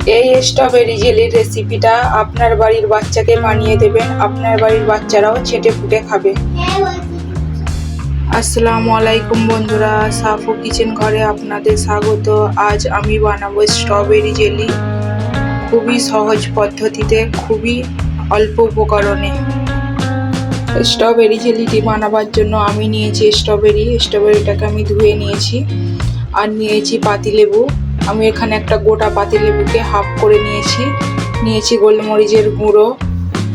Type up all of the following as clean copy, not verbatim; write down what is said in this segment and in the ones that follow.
এই স্ট্রবেরি জেলির রেসিপিটা আপনার বাড়ির বাচ্চাকে বানিয়ে দেবেন, আপনার বাড়ির বাচ্চারাও চেটে পুটে খাবে। আসসালামু আলাইকুম বন্ধুরা, সাফু কিচেন ঘরে আপনাদের স্বাগত। আজ আমি বানাবো স্ট্রবেরি জেলি, খুবই সহজ পদ্ধতিতে, খুবই অল্প উপকরণে। স্ট্রবেরি জেলিটি বানাবার জন্য আমি নিয়েছি স্ট্রবেরিটাকে আমি ধুয়ে নিয়েছি, আর নিয়েছি পাতিলেবু। আমি এখানে একটা গোটা পাতিলেবুকে হাফ করে নিয়েছি গোলমরিচের গুঁড়ো,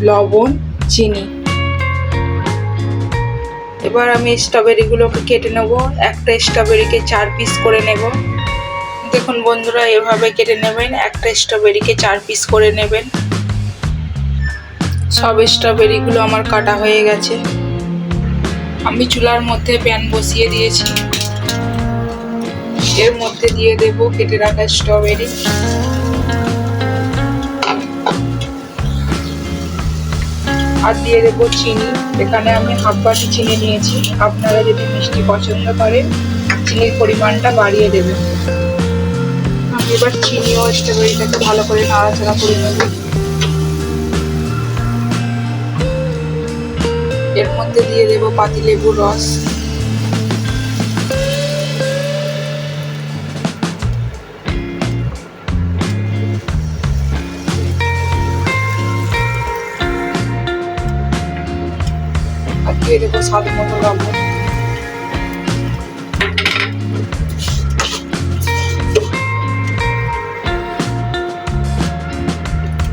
লবণ, চিনি। এবার আমি স্ট্রবেরিগুলোকে কেটে নেব। একটা স্ট্রবেরিকে 4 পিস করে নেব। দেখুন বন্ধুরা, এভাবে কেটে নেবেন, একটা স্ট্রবেরিকে 4 পিস করে নেবেন। সব স্ট্রবেরিগুলো আমার কাটা হয়ে গেছে। আমি চুলার মধ্যে প্যান বসিয়ে দিয়েছি, এর মধ্যে দিয়ে দেব কেটে রাখা স্ট্রবেরি। আর দিয়ে দেবো চিনি। এখানে আমি হাফ বাটি চিনি নিয়েছি। আপনারা যদি মিষ্টি পছন্দ করেন, চিনির পরিমাণটা বাড়িয়ে দেবেন। আমি এবার চিনি ও স্ট্রবেরিটাকে ভালো করে নাড়াচাড়া করে নেব। এর মধ্যে দিয়ে দেব পাতিলেবুর রস। আর দিয়ে দেবো স্বাদ মতো লবণ।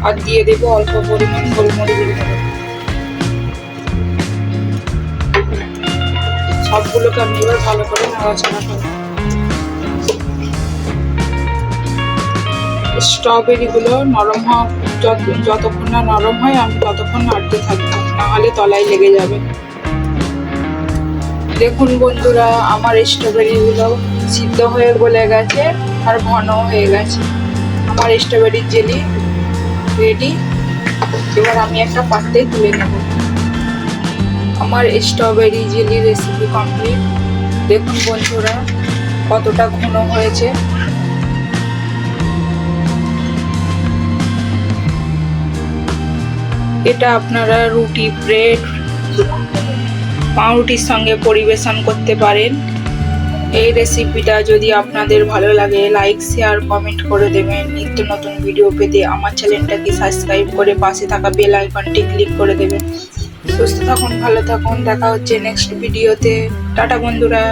আর দিয়ে দেবো অল্প পরিমাণ গোলমরিচের গুঁড়ো। সবগুলোকে আমি এবার ভালো করে নাড়াচাড়া করব। স্ট্রবেরিগুলো নরম হওয়া, যতক্ষণ না নরম হয় আমি ততক্ষণ নাড়তে থাকবো, নাহলে তলায় লেগে যাবে। দেখুন বন্ধুরা, আমার স্ট্রবেরিগুলো সিদ্ধ হয়ে গলে গেছে আর ঘনও হয়ে গেছে। আমার স্ট্রবেরির জেলি রেডি। এবার আমি একটা পাত্রে তুলে নেব। আমার স্ট্রবেরি জেলি রেসিপি কমপ্লিট। দেখুন বন্ধুরা, কতটা ঘন হয়েছে। এটা আপনারা রুটি, ব্রেড, পাউরুটির সঙ্গে পরিবেশন করতে পারেন। এই রেসিপিটা যদি আপনাদের ভালো লাগে, লাইক, শেয়ার, কমেন্ট করে দেবেন। নিত্য নতুন ভিডিও পেতে আমার চ্যানেলটাকে সাবস্ক্রাইব করে পাশে থাকা বেল আইকনটি ক্লিক করে দেবেন। সুস্থ থাকুন, ভালো থাকুন। দেখা হচ্ছে নেক্সট ভিডিওতে। টাটা বন্ধুরা।